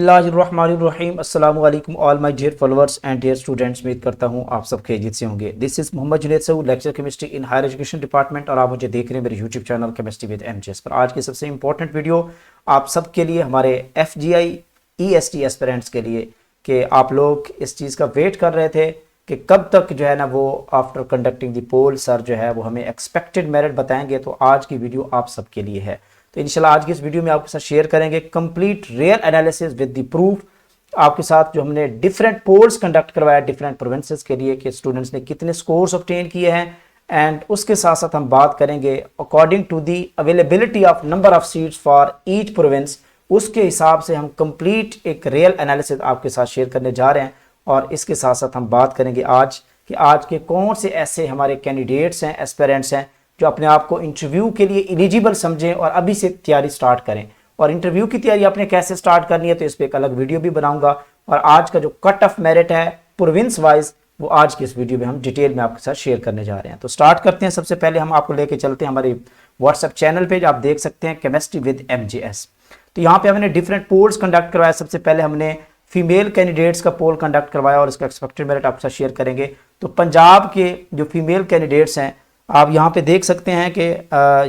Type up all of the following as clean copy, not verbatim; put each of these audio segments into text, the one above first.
बिस्मिल्लाहिर्रहमानिर्रहीम अस्सलामु अलैकुम all my dear followers and dear students. उम्मीद करता हूँ आप सब खैरियत से होंगे। This is Mohammad Junaid Saud, lecture chemistry in higher education department, और आप मुझे देख रहे हैं मेरे YouTube channel chemistry with MJS पर। आज की सबसे इंपॉर्टेंट वीडियो आप सब के लिए, हमारे एफजीआई ईएसटी एस्पिरेंट्स के लिए, कि आप लोग इस चीज़ का वेट कर रहे थे कि कब तक जो है ना वो after conducting the poll sir जो है वो हमें एक्सपेक्टेड मेरिट बताएंगे। तो आज की वीडियो आप सबके लिए है। तो इंशाल्लाह आज की इस वीडियो में आपके साथ शेयर करेंगे complete real analysis with the proof आपके साथ, जो हमने डिफरेंट पोल्स कंडक्ट करवाया डिफरेंट प्रोविंसेस के लिए कि स्टूडेंट्स ने कितने स्कोर्स ऑब्टेन किए हैं। एंड उसके साथ साथ हम बात करेंगे according to the availability of number of seats for each province, उसके हिसाब से हम कंप्लीट एक रियल एनालिसिस आपके साथ शेयर करने जा रहे हैं। और इसके साथ साथ हम बात करेंगे आज कि आज के कौन से ऐसे हमारे कैंडिडेट्स हैं, एस्पिरेंट्स हैं, जो अपने आप को इंटरव्यू के लिए एलिजिबल समझें और अभी से तैयारी स्टार्ट करें। और इंटरव्यू की तैयारी आपने कैसे स्टार्ट करनी है तो इस पर एक अलग वीडियो भी बनाऊंगा। और आज का जो कट ऑफ मेरिट है प्रोविंस वाइज, वो आज की इस वीडियो में हम डिटेल में आपके साथ शेयर करने जा रहे हैं। तो स्टार्ट करते हैं। सबसे पहले हम आपको लेके चलते हैं हमारे व्हाट्सएप चैनल पे, आप देख सकते हैं केमिस्ट्री विद एमजेएस। तो यहाँ पे हमने डिफरेंट पोल्स कंडक्ट करवाया। सबसे पहले हमने फीमेल कैंडिडेट्स का पोल कंडक्ट करवाया और इसका एक्सपेक्टेड मेरिट आपके साथ शेयर करेंगे। तो पंजाब के जो फीमेल कैंडिडेट्स हैं, आप यहाँ पे देख सकते हैं कि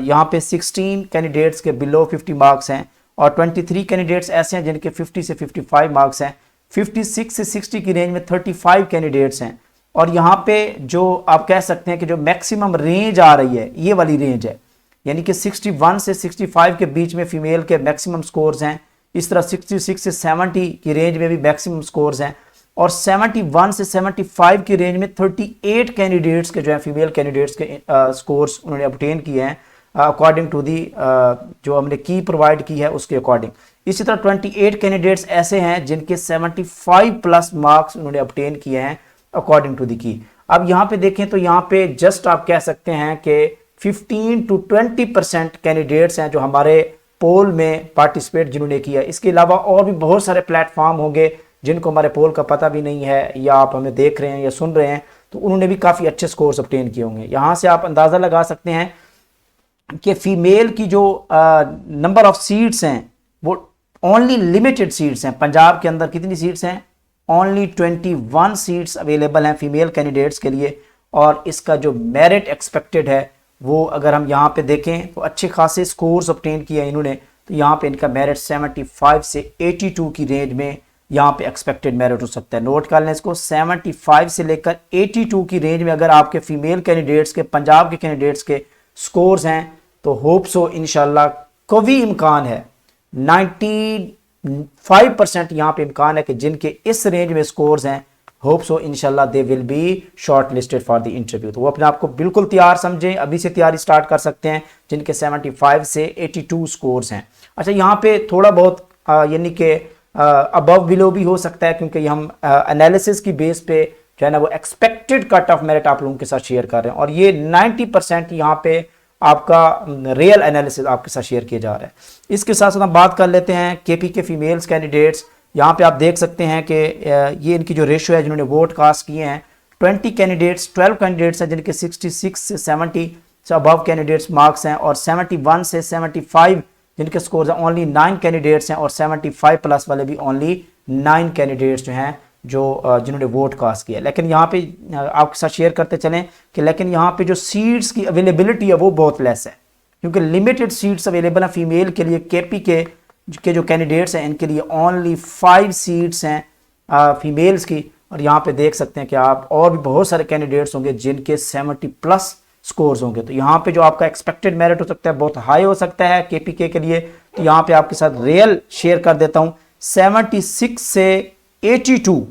यहाँ पे 16 कैंडिडेट्स के बिलो 50 मार्क्स हैं और 23 कैंडिडेट्स ऐसे हैं जिनके 50 से 55 मार्क्स हैं। 56 से 60 की रेंज में 35 कैंडिडेट्स हैं। और यहाँ पे जो आप कह सकते हैं कि जो मैक्सिमम रेंज आ रही है, ये वाली रेंज है, यानी कि 61 से 65 के बीच में फीमेल के मैक्सिमम स्कोर्स हैं। इस तरह 66 से 70 की रेंज में भी मैक्सिमम स्कोर्स हैं। और 71 से 75 की रेंज में 38 कैंडिडेट्स के जो है फीमेल कैंडिडेट्स के स्कोर्स उन्होंने ऑब्टेन किए हैं अकॉर्डिंग टू दी जो हमने की प्रोवाइड की है उसके अकॉर्डिंग। इसी तरह 28 कैंडिडेट्स ऐसे हैं जिनके 75 प्लस मार्क्स उन्होंने ऑब्टेन किए हैं अकॉर्डिंग टू दी की। अब यहाँ पे देखें तो यहाँ पे जस्ट आप कह सकते हैं कि 15 to 20% कैंडिडेट्स हैं जो हमारे पोल में पार्टिसिपेट जिन्होंने किया। इसके अलावा और भी बहुत सारे प्लेटफॉर्म होंगे जिनको हमारे पोल का पता भी नहीं है, या आप हमें देख रहे हैं या सुन रहे हैं, तो उन्होंने भी काफ़ी अच्छे स्कोर्स ऑब्टेन किए होंगे। यहाँ से आप अंदाज़ा लगा सकते हैं कि फीमेल की जो नंबर ऑफ सीट्स हैं वो ओनली लिमिटेड सीट्स हैं। पंजाब के अंदर कितनी सीट्स हैं? ओनली 21 सीट्स अवेलेबल हैं फीमेल कैंडिडेट्स के लिए। और इसका जो मेरिट एक्सपेक्टेड है वो अगर हम यहाँ पे देखें तो अच्छे खासे स्कोर्स ऑब्टेन किए इन्होंने। तो यहाँ पे इनका मेरिट 75 से 82 की रेंज में यहाँ पे एक्सपेक्टेड मेरिट हो सकता है। नोट कर लें इसको, 75 से लेकर 82 की रेंज में अगर आपके फीमेल कैंडिडेट्स के, पंजाब के कैंडिडेट्स के स्कोर्स हैं तो होप सो इंशाल्लाह कभी इम्कान है, 95% यहाँ पे इम्कान है कि जिनके इस रेंज में स्कोर्स हैं, होप सो इंशाल्लाह they will be short listed for the interview. तो वो अपने आप को बिल्कुल तैयार समझें, अभी से तैयारी स्टार्ट कर सकते हैं जिनके 75 से 82 स्कोर्स हैं। अच्छा, यहाँ पे थोड़ा बहुत यानी कि अबव बिलो भी हो सकता है, क्योंकि हम एनालिसिस की बेस पे जो है ना वो एक्सपेक्टेड कट ऑफ मेरिट आप लोगों के साथ शेयर कर रहे हैं। और ये 90% यहाँ पे आपका रियल एनालिसिस आपके साथ शेयर किया जा रहा है। इसके साथ साथ हम बात कर लेते हैं केपी के फीमेल्स कैंडिडेट्स। यहाँ पे आप देख सकते हैं कि ये इनकी जो रेशो है जिन्होंने वोट कास्ट किए हैं, 12 कैंडिडेट्स हैं जिनके 66 से 70 से अबव कैंडिडेट्स मार्क्स हैं। और 71 से 75 जिनके स्कोर्स हैं, ओनली 9 कैंडिडेट्स हैं। और 75 प्लस वाले भी ओनली 9 कैंडिडेट्स जो हैं जिन्होंने वोट कास्ट किया। लेकिन यहाँ पे आपके साथ शेयर करते चलें कि लेकिन यहाँ पे जो सीट्स की अवेलेबिलिटी है वो बहुत लेस है, क्योंकि लिमिटेड सीट्स अवेलेबल हैं फीमेल के लिए। केपी के जो कैंडिडेट्स हैं इनके लिए ओनली 5 सीट्स हैं फीमेल्स की। और यहाँ पे देख सकते हैं कि आप और भी बहुत सारे कैंडिडेट्स होंगे जिनके 70 प्लस स्कोर्स होंगे। तो यहाँ पे जो आपका एक्सपेक्टेड मेरिट हो सकता है बहुत हाई हो सकता है केपीके के लिए। तो यहाँ पे आपके साथ रियल शेयर कर देता हूँ, 76 से 82,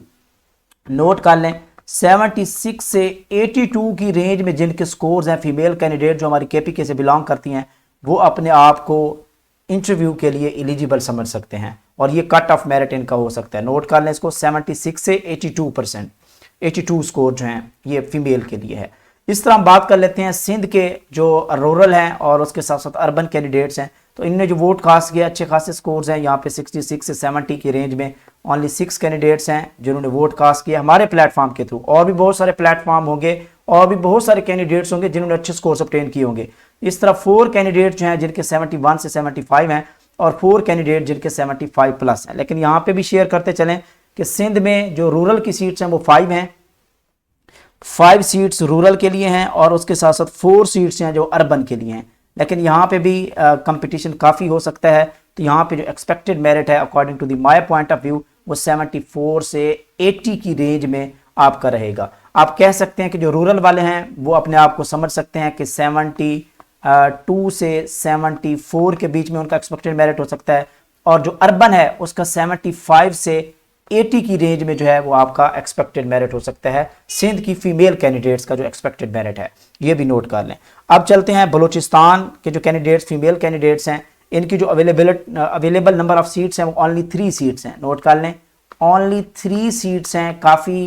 नोट कर लें, 76 से 82 की रेंज में जिनके स्कोर्स हैं फीमेल कैंडिडेट जो हमारी केपीके से बिलोंग करती हैं, वो अपने आप को इंटरव्यू के लिए एलिजिबल समझ सकते हैं। और ये कट ऑफ मेरिट इनका हो सकता है। नोट कर लें इसको, 76 से 82 स्कोर जो हैं ये फीमेल के लिए है। इस तरह हम बात कर लेते हैं सिंध के जो रूरल हैं और उसके साथ साथ अर्बन कैंडिडेट्स हैं। तो इनने जो वोट कास्ट किया अच्छे खासे स्कोर्स हैं। यहाँ पे 66 से 70 की रेंज में ओनली 6 कैंडिडेट्स हैं जिन्होंने वोट कास्ट किया हमारे प्लेटफॉर्म के थ्रू। और भी बहुत सारे प्लेटफॉर्म होंगे और भी बहुत सारे कैंडिडेट्स होंगे जिन्होंने अच्छे स्कोर्स ऑब्टेन किए होंगे। इस तरह 4 कैंडिडेट जो हैं जिनके 71 से 75 हैं और 4 कैंडिडेट जिनके 75 प्लस हैं। लेकिन यहाँ पे भी शेयर करते चलें कि सिंध में जो रूरल की सीट्स हैं वो 5 हैं, 5 सीट्स रूरल के लिए हैं और उसके साथ साथ 4 सीट्स हैं जो अर्बन के लिए हैं। लेकिन यहाँ पे भी कंपटीशन काफ़ी हो सकता है। तो यहाँ पे जो एक्सपेक्टेड मेरिट है according to the my point of view वो 74 से 80 की रेंज में आपका रहेगा। आप कह सकते हैं कि जो रूरल वाले हैं वो अपने आप को समझ सकते हैं कि 72 से 74 के बीच में उनका एक्सपेक्टेड मेरिट हो सकता है, और जो अर्बन है उसका 75 से 80 की रेंज में जो है वो आपका एक्सपेक्टेड मेरिट हो सकता है। सिंध की फीमेल कैंडिडेट्स का जो एक्सपेक्टेड मेरिट है ये भी नोट कर लें। अब चलते हैं बलूचिस्तान के जो कैंडिडेट्स फीमेल कैंडिडेट्स हैं, इनकी जो अवेलेबल नंबर ऑफ सीट्स हैं वो ओनली 3 सीट्स हैं। नोट कर लें, ओनली 3 सीट्स हैं। काफ़ी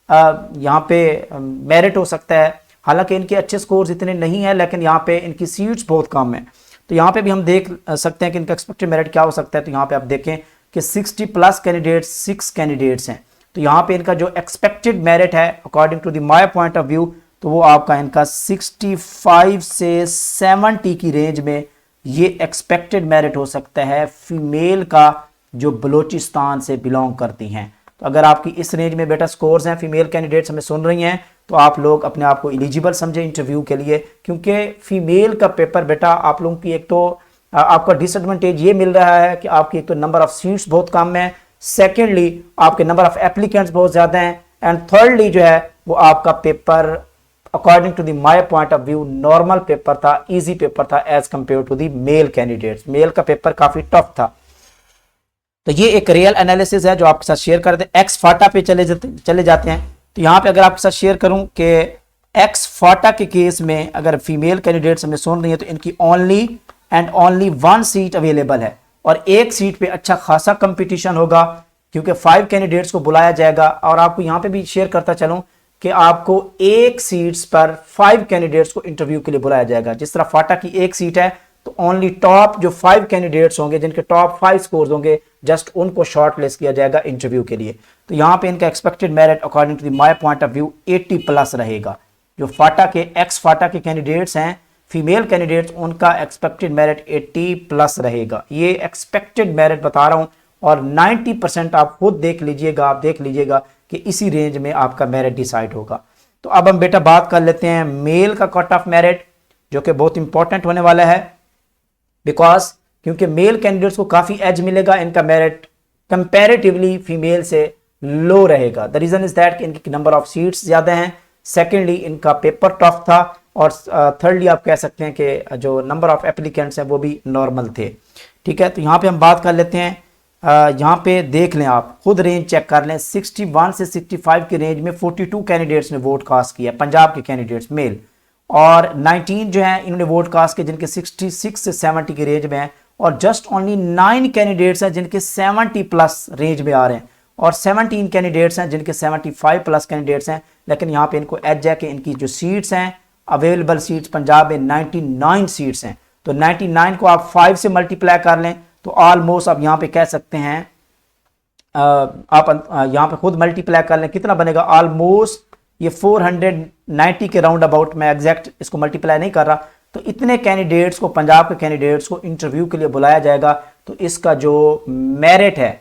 यहाँ पे मेरिट हो सकता है, हालांकि इनके अच्छे स्कोर्स इतने नहीं हैं, लेकिन यहाँ पे इनकी सीट्स बहुत कम हैं। तो यहाँ पे भी हम देख सकते हैं कि इनका एक्सपेक्टेड मेरिट क्या हो सकता है। तो यहाँ पे आप देखें कि 60 प्लस कैंडिडेट्स 6 कैंडिडेट्स हैं। तो यहाँ पे इनका जो एक्सपेक्टेड मेरिट है according to the my point of view तो वो आपका इनका 65 से 70 की रेंज में ये एक्सपेक्टेड मेरिट हो सकता है फीमेल का जो बलूचिस्तान से बिलोंग करती हैं। तो अगर आपकी इस रेंज में बेटा स्कोर्स हैं, फीमेल कैंडिडेट्स हमें सुन रही हैं, तो आप लोग अपने आप को एलिजिबल समझें इंटरव्यू के लिए, क्योंकि फीमेल का पेपर बेटा आप लोगों की एक तो आपका डिसएडवांटेज ये मिल रहा है कि आपकी एक तो नंबर ऑफ सीट्स बहुत कम है, सेकेंडली आपके नंबर ऑफ एप्लीकेंट्स बहुत ज़्यादा हैं, एंड थर्डली जो है वो आपका paper according to the my point of view normal paper था, इजी पेपर था as compare to the male candidates. Mail का पेपर काफ़ी टफ था। तो ये एक रियल एनालिसिस है जो आपके साथ शेयर करते हैं। एक्स फाटा पे चले जाते हैं। तो यहाँ पे अगर आपके साथ शेयर करूं कि एक्स फाटा के केस में अगर फीमेल कैंडिडेट्स हमें सुन रही है तो इनकी only and only 1 seat available है, और एक सीट पे अच्छा खासा कंपटीशन होगा क्योंकि 5 कैंडिडेट्स को बुलाया जाएगा। और आपको यहाँ पे भी शेयर करता चलूं कि आपको एक सीट्स पर 5 कैंडिडेट्स को इंटरव्यू के लिए बुलाया जाएगा। जिस तरह फाटा की एक सीट है तो ओनली टॉप जो 5 कैंडिडेट्स होंगे जिनके टॉप 5 स्कोर्स होंगे जस्ट उनको शॉर्ट लिस्ट किया जाएगा इंटरव्यू के लिए। तो यहाँ पे इनका expected merit according to my point of view 80 plus रहेगा। जो फाटा के एक्स फाटा के कैंडिडेट्स हैं फीमेल कैंडिडेट्स उनका एक्सपेक्टेड मेरिट 80 प्लस रहेगा। ये एक्सपेक्टेड मेरिट बता रहा हूँ, और 90% आप खुद देख लीजिएगा, आप देख लीजिएगा कि इसी रेंज में आपका मेरिट डिसाइड होगा। तो अब हम बेटा बात कर लेते हैं मेल का कट ऑफ मेरिट, जो कि बहुत इंपॉर्टेंट होने वाला है बिकॉज क्योंकि मेल कैंडिडेट्स को काफ़ी एज मिलेगा, इनका मेरिट कंपैरेटिवली फीमेल से लो रहेगा। द रीज़न इज दैट कि इनकी नंबर ऑफ सीट्स ज़्यादा हैं, सेकेंडली इनका पेपर टफ था, और थर्डली आप कह सकते हैं कि जो नंबर ऑफ एप्लीकेंट्स हैं वो भी नॉर्मल थे। ठीक है, तो यहाँ पे हम बात कर लेते हैं। यहाँ पे देख लें, आप खुद रेंज चेक कर लें। 61 से 65 की रेंज में 42 कैंडिडेट्स ने वोट कास्ट किया, पंजाब के कैंडिडेट्स मेल, और 19 जो हैं इन्होंने वोट कास्ट किए जिनके 66 से 70 की रेंज में हैं, और जस्ट ओनली 9 कैंडिडेट्स हैं जिनके 70 प्लस रेंज में आ रहे हैं, और 17 कैंडिडेट्स हैं जिनके 75 प्लस कैंडिडेट्स हैं। लेकिन यहाँ पे इनको एज है कि इनकी जो सीट्स हैं अवेलेबल सीट्स पंजाब में 99 सीट्स हैं। तो 99 को आप 5 से मल्टीप्लाई कर लें तो ऑलमोस्ट आप यहाँ पे कह सकते हैं, आप यहाँ पे खुद मल्टीप्लाई कर लें कितना बनेगा, ऑलमोस्ट ये 490 के राउंड अबाउट। मैं एग्जैक्ट इसको मल्टीप्लाई नहीं कर रहा। तो इतने कैंडिडेट्स को, पंजाब के कैंडिडेट्स को इंटरव्यू के लिए बुलाया जाएगा। तो इसका जो मेरिट है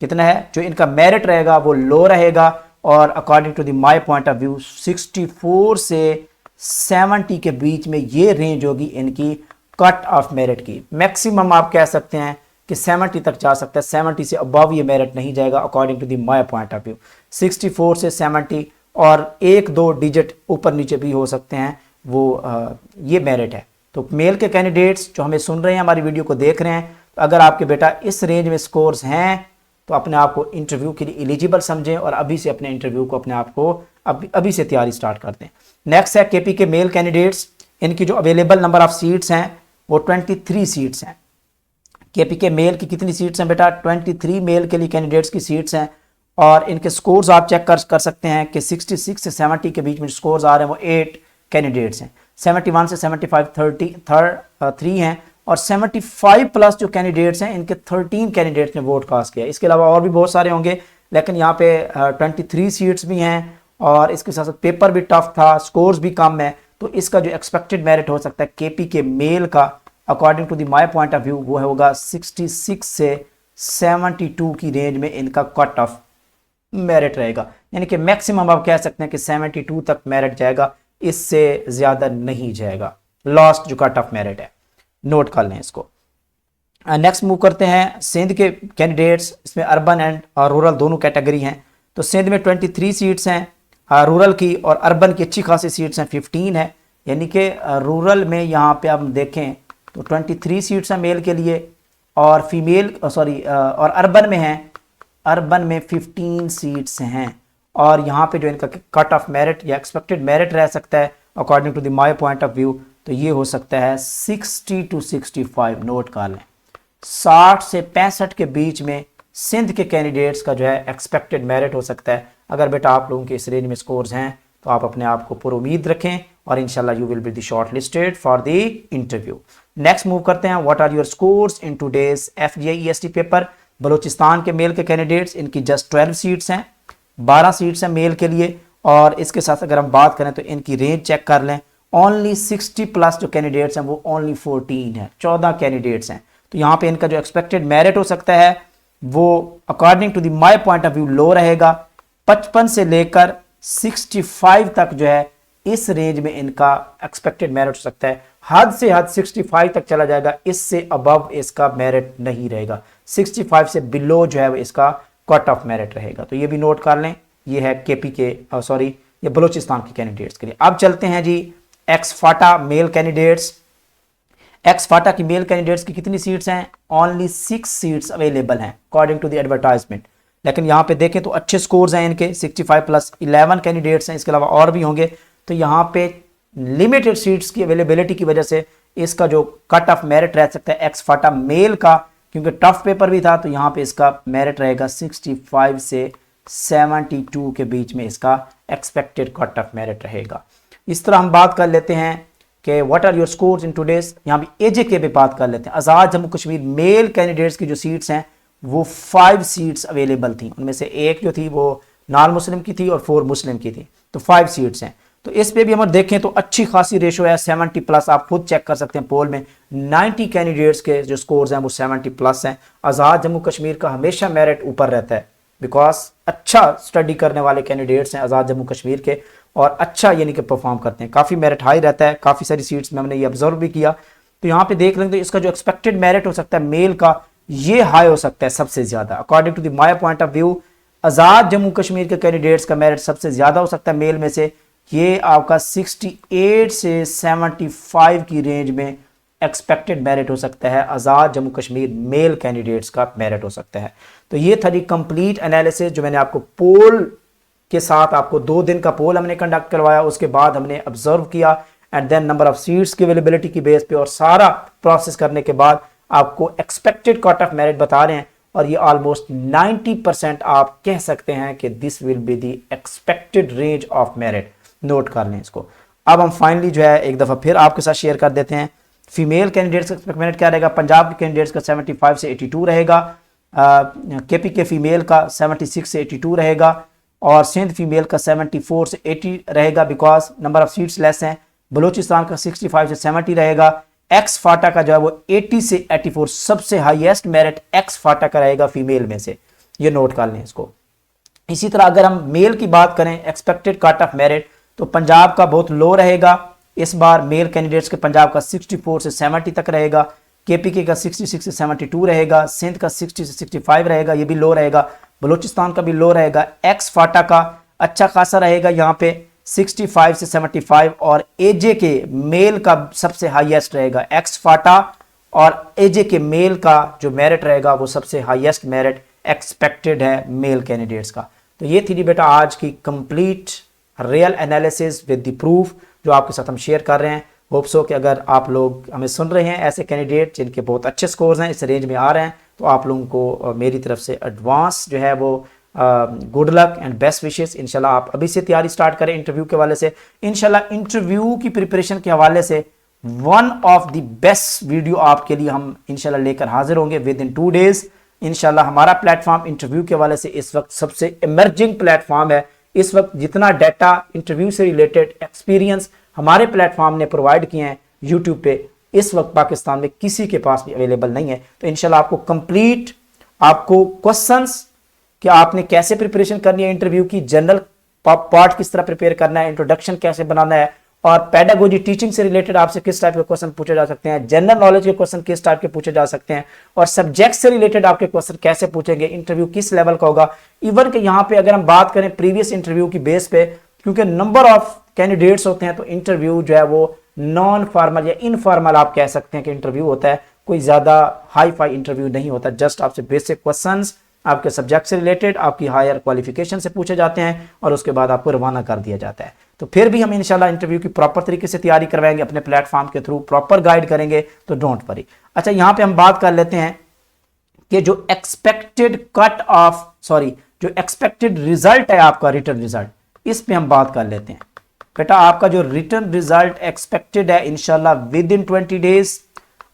कितना है, जो इनका मेरिट रहेगा वो लो रहेगा, और according to the my point of view 64 से 70 के बीच में ये रेंज होगी इनकी कट ऑफ मेरिट की। मैक्सिमम आप कह सकते हैं कि 70 तक जा सकता है, 70 से अबव ये मेरिट नहीं जाएगा according to the my point of view. 64 से 70 और 1-2 डिजिट ऊपर नीचे भी हो सकते हैं, वो ये मेरिट है। तो मेल के कैंडिडेट्स जो हमें सुन रहे हैं, हमारी वीडियो को देख रहे हैं, अगर आपके बेटा इस रेंज में स्कोर्स हैं तो अपने आप को इंटरव्यू के लिए एलिजिबल समझें, और अभी से अपने इंटरव्यू को अपने आप को अभी से तैयारी स्टार्ट कर दें। नेक्स्ट है केपी के मेल कैंडिडेट्स। इनकी जो अवेलेबल नंबर ऑफ सीट्स हैं वो 23 सीट्स हैं। केपी के मेल की कितनी सीट्स हैं बेटा, 23 मेल के लिए कैंडिडेट्स की सीट्स हैं, और इनके स्कोर्स आप चेक कर सकते हैं कि 66 से 70 के बीच में स्कोर्स आ रहे हैं वो 8 कैंडिडेट्स हैं। 71 से 75 3 हैं, और 75 प्लस जो कैंडिडेट्स हैं इनके 13 कैंडिडेट्स ने वोट कास्ट किया। इसके अलावा और भी बहुत सारे होंगे, लेकिन यहाँ पे 23 सीट्स भी हैं, और इसके साथ साथ पेपर भी टफ था, स्कोर्स भी कम है। तो इसका जो एक्सपेक्टेड मेरिट हो सकता है केपी के मेल का according to the my point of view वो होगा 66 से 72 की रेंज में इनका कट ऑफ मेरिट रहेगा, यानी कि मैक्सिमम आप कह सकते हैं कि 72 तक मेरिट जाएगा, इससे ज्यादा नहीं जाएगा लास्ट जो कट ऑफ मेरिट है, नोट कर लें इसको। नेक्स्ट मूव करते हैं सिंध के कैंडिडेट्स, इसमें अर्बन एंड रूरल दोनों कैटेगरी हैं। तो सिंध में 23 सीट्स हैं रूरल की, और अर्बन की अच्छी खासी सीट्स हैं 15 है, यानी कि रूरल में यहाँ पे आप देखें तो 23 सीट्स हैं मेल के लिए, और फीमेल और अर्बन में हैं, अर्बन में 15 सीट्स हैं। और यहाँ पे जो इनका कट ऑफ मेरिट या एक्सपेक्टेड मेरिट रह सकता है according to the my point of view, तो ये हो सकता है 60 to 65, नोट कर लें 60 से 65 के बीच में सिंध के कैंडिडेट्स का जो है एक्सपेक्टेड मेरिट हो सकता है। अगर बेटा आप लोगों के इस रेंज में स्कोर्स हैं तो आप अपने आप को पूरी उम्मीद रखें और इंशाल्लाह you will be the short listed for the interview. Next move करते हैं, what are your scores in today's FGI EST पेपर। बलूचिस्तान के मेल के कैंडिडेट्स, इनकी जस्ट 12 सीट्स हैं, 12 सीट्स हैं मेल के लिए, और इसके साथ अगर हम बात करें तो इनकी रेंज चेक कर लें, ओनली 60 प्लस जो कैंडिडेट्स हैं वो ओनली 14 है, 14 कैंडिडेट्स हैं। तो यहाँ पे इनका जो एक्सपेक्टेड मेरिट हो सकता है वो according to the my point of view low रहेगा, 55 से लेकर 65 तक जो है इस रेंज में इनका एक्सपेक्टेड मेरिट हो सकता है। हद से हद 65 तक चला जाएगा, इससे अबव इसका मेरिट नहीं रहेगा, 65 से बिलो जो है इसका कट ऑफ मेरिट रहेगा। तो ये भी नोट कर लें, ये है केपी के ये बलूचिस्तान के कैंडिडेट्स के लिए। अब चलते हैं जी एक्स फाटा मेल कैंडिडेट्स। एक्स फाटा की मेल कैंडिडेट्स की कितनी सीट्स हैं? ओनली 6 सीट्स अवेलेबल हैं अकॉर्डिंग टू द एडवर्टाइजमेंट। लेकिन यहाँ पे देखें तो अच्छे स्कोर्स हैं इनके, 65 प्लस 11 कैंडिडेट्स हैं, इसके अलावा और भी होंगे। तो यहाँ पे लिमिटेड सीट्स की अवेलेबिलिटी की वजह से इसका जो कट ऑफ मेरिट रह सकता है एक्स फाटा मेल का, क्योंकि टफ पेपर भी था, तो यहाँ पे इसका मेरिट रहेगा 65 से 72 के बीच में इसका एक्सपेक्टेड कट ऑफ मेरिट रहेगा। इस तरह हम बात कर लेते हैं कि what are your scores in today's, यहाँ भी AJK पे बात कर लेते हैं। आज़ाद जम्मू कश्मीर मेल कैंडिडेट्स की जो सीट्स हैं वो 5 सीट्स अवेलेबल थी, उनमें से एक जो थी वो नॉन मुस्लिम की थी और 4 मुस्लिम की थी, तो 5 सीट्स हैं। तो इस पे भी हम देखें तो अच्छी खासी रेशो है, 70 प्लस, आप खुद चेक कर सकते हैं पोल में 90 कैंडिडेट्स के जो स्कोर्स हैं वो 70 प्लस हैं। आज़ाद जम्मू कश्मीर का हमेशा मेरिट ऊपर रहता है, बिकॉज अच्छा स्टडी करने वाले कैंडिडेट्स हैं आज़ाद जम्मू कश्मीर के, और अच्छा यानी कि परफॉर्म करते हैं, काफ़ी मेरिट हाई रहता है, काफ़ी सारी सीट्स में हमने ये ऑब्जर्व भी किया। तो यहाँ पे देख लेंगे तो इसका जो एक्सपेक्टेड मेरिट हो सकता है मेल का, ये हाई हो सकता है सबसे ज़्यादा according to the my point of view. Azad Jammu Kashmir के कैंडिडेट्स का मेरिट सबसे ज़्यादा हो सकता है मेल में से, ये आपका 68 से 75 की रेंज में एक्सपेक्टेड मेरिट हो सकता है, आज़ाद जम्मू कश्मीर मेल कैंडिडेट्स का मेरिट हो सकता है। तो ये था जी कंप्लीट एनालिसिस जो मैंने आपको पोल के साथ, आपको 2 दिन का पोल हमने कंडक्ट करवाया, उसके बाद हमने ऑब्जर्व किया and then number of seats की अवेलेबिलिटी की बेस पे, और सारा प्रोसेस करने के बाद आपको एक्सपेक्टेड कट ऑफ मेरिट बता रहे हैं, और ये ऑलमोस्ट 90% आप कह सकते हैं कि this will be the expected range of merit. Note कर लें इसको। अब हम फाइनली जो है एक दफ़ा फिर आपके साथ शेयर कर देते हैं फीमेल कैंडिडेट्स का एक्सपेक्टेड मेरिट क्या रहेगा। पंजाब के कैंडिडेट्स का 75 से 82 रहेगा, केपी के फीमेल का 76 से 82 रहेगा, और सिंध फीमेल का 74 से 80 रहेगा because number of seats less हैं। बलूचिस्तान का 65 से 70 रहेगा। एक्स फाटा का जो है वो 80 से 84, सबसे हाईएस्ट मेरिट एक्स फाटा का रहेगा फीमेल में से, ये नोट कर लें इसको। इसी तरह अगर हम मेल की बात करें एक्सपेक्टेड कट ऑफ मेरिट, तो पंजाब का बहुत लो रहेगा इस बार मेल कैंडिडेट्स के, पंजाब का 64 से 70 तक रहेगा, केपीके का 66 से 72 रहेगा, सिंध का 60 से 65 रहेगा, ये भी लो रहेगा, बलूचिस्तान का भी लो रहेगा। एक्स फाटा का अच्छा खासा रहेगा यहाँ पे 65 से 75, और AJK मेल का सबसे हाईएस्ट रहेगा। एक्स फाटा और AJK मेल का जो मेरिट रहेगा वो सबसे हाईएस्ट मेरिट एक्सपेक्टेड है मेल कैंडिडेट्स का। तो ये थी जी बेटा आज की complete real analysis with the proof जो आपके साथ हम शेयर कर रहे हैं। होप सो कि अगर आप लोग हमें सुन रहे हैं ऐसे कैंडिडेट जिनके बहुत अच्छे स्कोर्स हैं, इस रेंज में आ रहे हैं, तो आप लोगों को मेरी तरफ से एडवांस जो है वो good luck and best wishes. इंशाल्लाह आप अभी से तैयारी स्टार्ट करें इंटरव्यू के हवाले से। इंशाल्लाह इंटरव्यू की प्रिपरेशन के हवाले से one of the best video आपके लिए हम इंशाल्लाह लेकर हाजिर होंगे विद इन 2 डेज। इंशाल्लाह हमारा प्लेटफॉर्म इंटरव्यू के हवाले से इस वक्त सबसे इमर्जिंग प्लेटफॉर्म है। इस वक्त जितना डाटा इंटरव्यू से रिलेटेड एक्सपीरियंस हमारे प्लेटफॉर्म ने प्रोवाइड किए हैं यूट्यूब पे, इस वक्त पाकिस्तान में किसी के पास भी अवेलेबल नहीं है। तो इंशाल्लाह आपको कंप्लीट आपको क्वेश्चंस कि आपने कैसे प्रिपरेशन करनी है इंटरव्यू की, जनरल पार्ट किस तरह प्रिपेयर करना है, इंट्रोडक्शन कैसे बनाना है, और पेडागोजी टीचिंग से रिलेटेड आपसे किस टाइप के क्वेश्चन पूछे जा सकते हैं, जनरल नॉलेज के क्वेश्चन किस टाइप के पूछे जा सकते हैं, और सब्जेक्ट से रिलेटेड आपके क्वेश्चन कैसे पूछेंगे, इंटरव्यू किस लेवल का होगा। इवन कि यहाँ पे अगर हम बात करें प्रीवियस इंटरव्यू की बेस पे, क्योंकि नंबर ऑफ कैंडिडेट्स होते हैं तो इंटरव्यू जो है वो नॉन फॉर्मल या इनफॉर्मल आप कह सकते हैं कि इंटरव्यू होता है, कोई ज्यादा हाई फाई इंटरव्यू नहीं होता। जस्ट आपसे बेसिक क्वेश्चंस आपके सब्जेक्ट से रिलेटेड, आपकी हायर क्वालिफिकेशन से पूछे जाते हैं और उसके बाद आपको रवाना कर दिया जाता है। तो फिर भी हम इंशाल्लाह इंटरव्यू की प्रॉपर तरीके से तैयारी करवाएंगे, अपने प्लेटफॉर्म के थ्रू प्रॉपर गाइड करेंगे, तो डोंट वरी। अच्छा, यहाँ पे हम बात कर लेते हैं कि जो एक्सपेक्टेड रिजल्ट है आपका, रिटर्न रिजल्ट, इस पे हम बात कर लेते हैं। बेटा आपका जो रिटर्न रिजल्ट एक्सपेक्टेड है इंशाल्लाह विद इन 20 डेज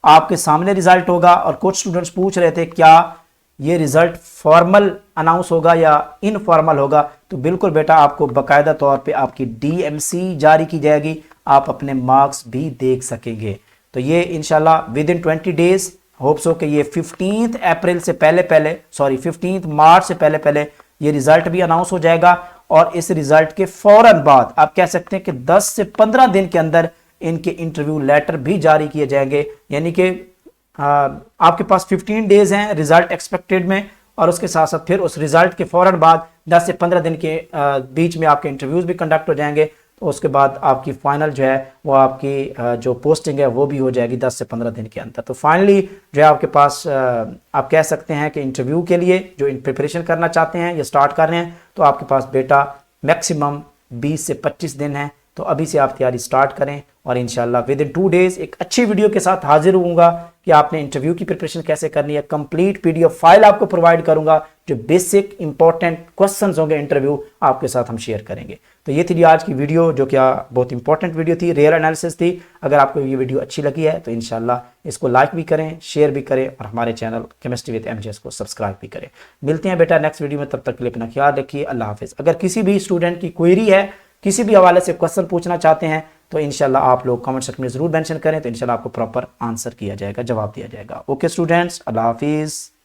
आपके सामने रिजल्ट होगा। और कुछ स्टूडेंट्स पूछ रहे थे क्या ये रिजल्ट फॉर्मल अनाउंस होगा या इनफॉर्मल होगा, तो बिल्कुल बेटा आपको बाकायदा तौर पे आपकी डीएमसी जारी की जाएगी, आप अपने मार्क्स भी देख सकेंगे। तो ये इंशाल्लाह विद इन 20 डेज होप्स हो कि ये 15 मार्च से पहले ये रिजल्ट भी अनाउंस हो जाएगा। और इस रिजल्ट के फौरन बाद आप कह सकते हैं कि 10 से 15 दिन के अंदर इनके इंटरव्यू लेटर भी जारी किए जाएंगे। यानी कि आपके पास 15 डेज हैं रिजल्ट एक्सपेक्टेड में, और उसके साथ साथ फिर उस रिजल्ट के फौरन बाद 10 से 15 दिन के बीच में आपके इंटरव्यूज भी कंडक्ट हो जाएंगे। तो उसके बाद आपकी फाइनल जो है वो आपकी जो पोस्टिंग है वो भी हो जाएगी 10 से 15 दिन के अंदर। तो फाइनली जो है आपके पास आप कह सकते हैं कि इंटरव्यू के लिए जो प्रिपरेशन करना चाहते हैं या स्टार्ट कर रहे हैं, तो आपके पास बेटा मैक्सिमम 20 से 25 दिन है। तो अभी से आप तैयारी स्टार्ट करें और इंशाल्लाह विद इन 2 डेज एक अच्छी वीडियो के साथ हाजिर होऊंगा कि आपने इंटरव्यू की प्रिपरेशन कैसे करनी है। कंप्लीट पीडीएफ फाइल आपको प्रोवाइड करूंगा, जो बेसिक इंपॉर्टेंट क्वेश्चंस होंगे इंटरव्यू आपके साथ हम शेयर करेंगे। तो ये थी आज की वीडियो, जो क्या बहुत इंपॉर्टेंट वीडियो थी, रियल एनालिसिस थी। अगर आपको ये वीडियो अच्छी लगी है तो इंशाल्लाह इसको लाइक भी करें, शेयर भी करें और हमारे चैनल केमिस्ट्री विद एमजेएस को सब्सक्राइब भी करें। मिलते हैं बेटा नेक्स्ट वीडियो में, तब तक के लिए अपना ख्याल रखिए। अल्लाह हाफिज़। अगर किसी भी स्टूडेंट की क्वेरी है, किसी भी हवाले से क्वेश्चन पूछना चाहते हैं, तो इंशाल्लाह आप लोग कमेंट सेक्शन में जरूर मेंशन करें, तो इंशाल्लाह आपको प्रॉपर आंसर किया जाएगा, जवाब दिया जाएगा। ओके स्टूडेंट्स, अल्लाह हाफिज़।